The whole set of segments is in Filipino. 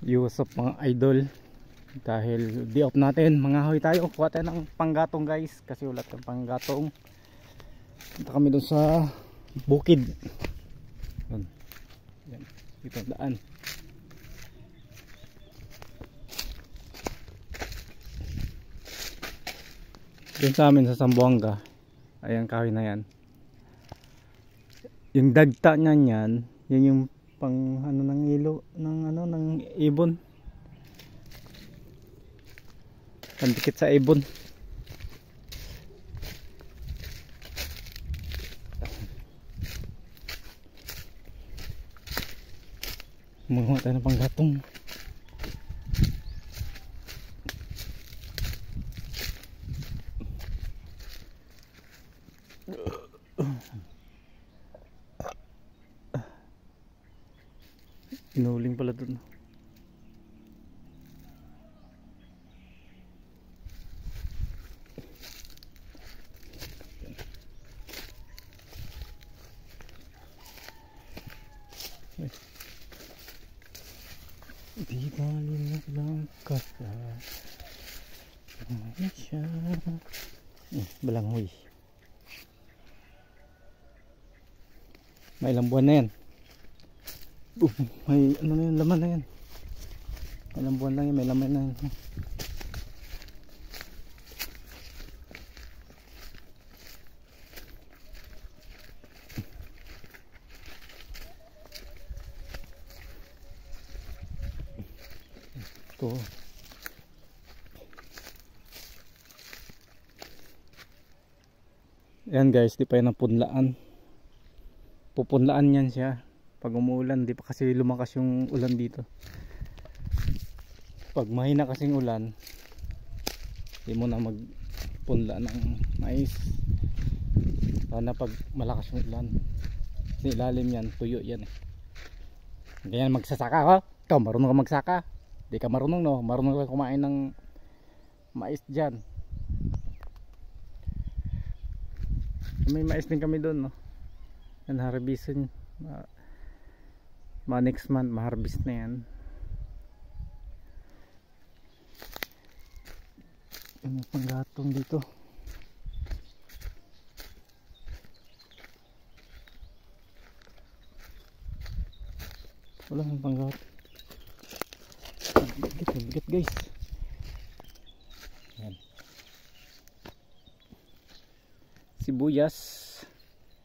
Yusuf mga idol, dahil di off natin, mangahoy tayo, kuha tayo ng panggatong guys, kasi ulat ng panggatong. Punta kami doon sa bukid. Yan, ito ang daan. Doon sa amin sa Zamboanga, ayan kahoy na yan. Yung dagta niyan yan, yun yung pang ano ng ilo ng ano ng ibon, pandikit sa ibon. Mga tayo ng panggatong. Inuling pala dun. Di bali naglangkas ka ano siya. Balanghoy. May ilang buwan na yan. May ano na yan, laman na yan. Ilang buwan lang yan, may laman na yan. Ito. Ayan guys, di pa yan napunlaan. Pupunlaan yan siya pag umuulan, di pa kasi lumakas yung ulan dito. Pag mahina kasing ulan, di mo na magpunla ng mais. Sana pag malakas yung ulan, kasi ilalim yan, tuyo yan eh. Ganyan magsasaka ka, ikaw marunong ka magsaka. Di ka marunong, no? Marunong ka kumain ng mais dyan. May mais din kami doon, no? Yan, harvestin. Next month ma-harvest na yan. Yung panggatong dito. Wala nang panggatong. Bigat guys. Yan. Sibuyas.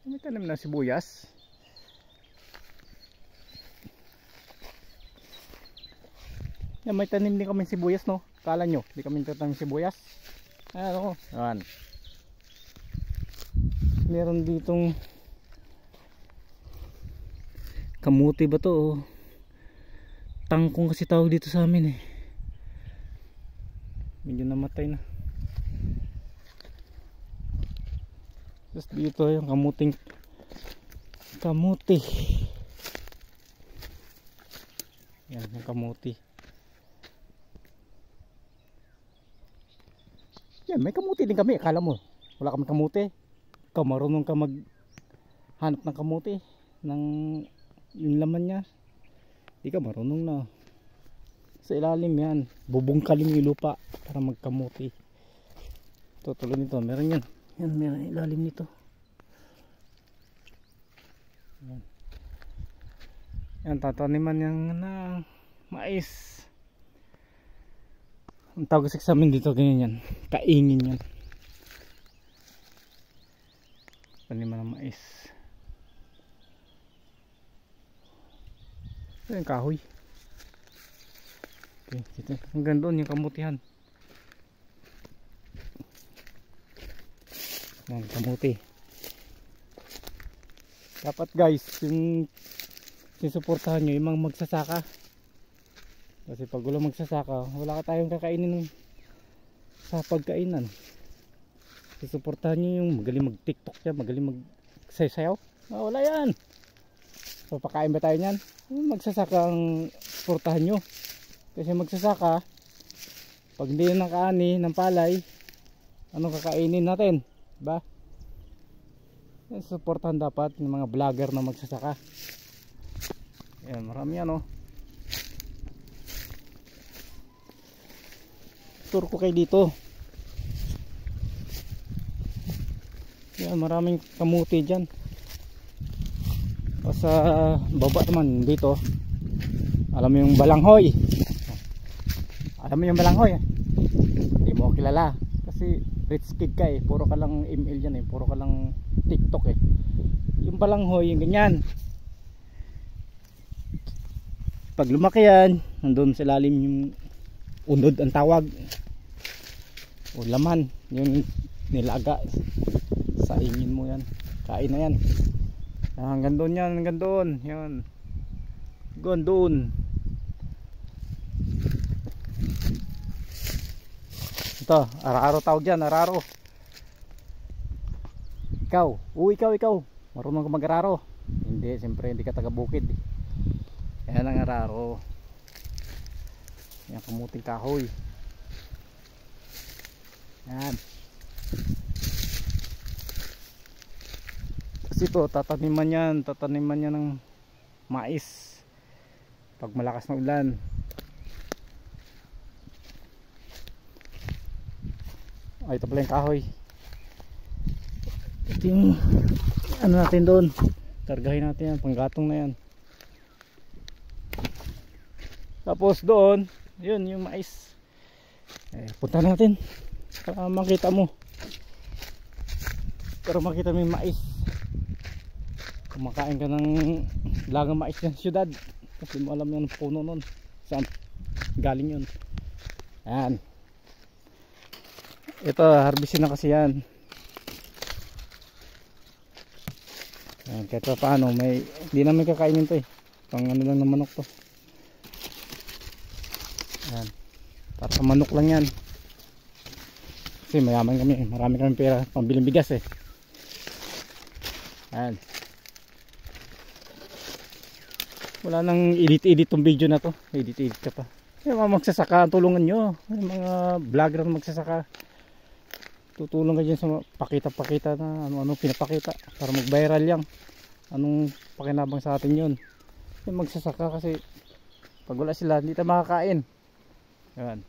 May tanim na sibuyas. Yan, may tanim din kami sibuyas, no? Kala nyo, di kami tanim sibuyas. Ano? Yan. Meron ditong kamuti ba to? Tangkong kasi tawag dito sa amin eh. Medyo namatay na. Tapos dito yung kamuti. Yan yung kamuti. Yan, may kamuti din kami. Akala mo wala kami kamuti. Ikaw marunong ka maghanap ng kamuti, ng yung laman nya. Di ka marunong na. Sa ilalim yan, bubungkalin yung lupa para magkamuti. Ito tulad nito, meron yan. Yan, meron ilalim nito. Yan, yan tataniman yung na mais. Ang tawag sa amin dito ganyan yan, kaingin yan. Taniman ng mais. Ito yung kahoy. Okay, dito. Hanggang doon yung kamutihan. Yan, kamuti. Dapat guys, yung sinusuportahan nyo yung mga magsasaka. Kasi pag wala magsasaka, wala ka tayong kakainin sa pagkainan. Susuportahan nyo yung magaling mag TikTok siya, magaling mag sayaw. Wala yan. Papakain ba tayo nyan? Magsasaka ang suportahan nyo. Kasi magsasaka, pag hindi na nakaani ng palay, anong kakainin natin? Diba? Suportahan dapat ng mga vlogger na magsasaka. Ayan, marami yan, oh. tour ko kayo dito. Yan, maraming kamuti dyan. O sa baba naman dito, alam mo yung balanghoy. Alam mo yung balanghoy? Hindi mo kilala kasi rich kid ka eh, puro ka lang ML dyan eh, puro ka lang TikTok eh. Yung balanghoy yung ganyan. Pag lumaki yan, nandun sa ilalim yung unod ang tawag o laman, yung nilaga. Saingin mo yan, kain na yan. Hanggang doon yan, hanggang doon yan, hanggang doon. Ito, araro tawag dyan, araro. Ikaw, ikaw marunong ka mag-araro? Hindi, siyempre hindi ka taga bukid eh. Yan ang araro. Yan, kamuting kahoy. Yan. Kasi ito, tataniman yan ng mais pag malakas na ulan. Ay, ito pala yung kahoy. Ito yung ano natin doon, kargahin natin yan, panggatong na yan. Tapos doon, yun yung mais. Punta natin para makita mo, para makita mo yung mais. Kumakain ka ng lagang mais ng syudad kasi mo alam yan puno nun saan galing yun. Ayan, ito harvestin na kasi yan. Ayan, kahit pa paano may, hindi namin kakainin to eh, pang ano lang ng manok to. Ayan, para sa manok lang yan kasi mayaman kami, marami kami pera pambiling bigas eh. Ayan, wala nang edit tong video na to, edit ka pa. Yung mga magsasaka, tulungan nyo, yung mga vlogger na magsasaka, tutulong ka dyan sa pakita na ano pinapakita para mag viral yan. Anong pakinabang sa atin yun, yung magsasaka, kasi pag wala sila hindi tayo makakain. Yan,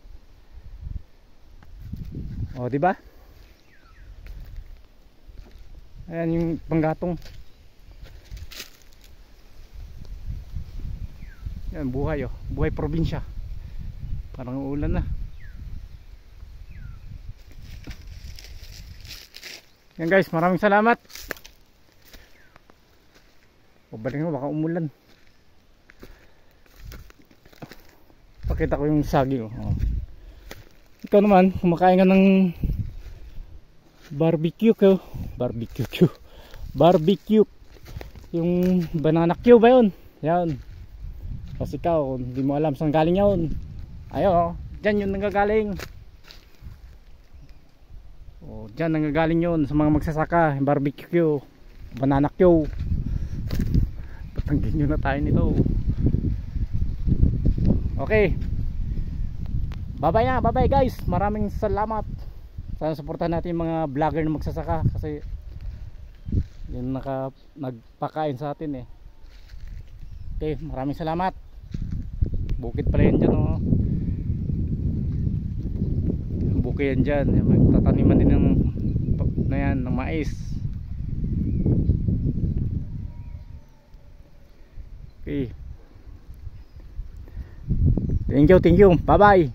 o diba? Ayan yung panggatong. Yan, buhay oh, buhay probinsya. Parang uulan na. Yan guys, maraming salamat. Balik mo, baka umulan. Pakita ko yung saging oh. Ikaw naman, kumakain ka ng barbecue. Yung banana Q ba yun? Yan. Kasi ikaw, hindi mo alam saan galing yun. Ayo, dyan yun nanggagaling. O, dyan nanggagaling yun sa mga magsasaka. Barbecue, banana Q. Patanggin nyo na tayo nito. Okay, bye bye guys, maraming salamat. Sana supportahan natin yung mga vlogger na magsasaka kasi yun nagpakain sa atin eh. Okay, maraming salamat. Bukid pala yan dyan oh. Bukid yan dyan, magtataniman din ng mais. Okay, thank you, bye bye.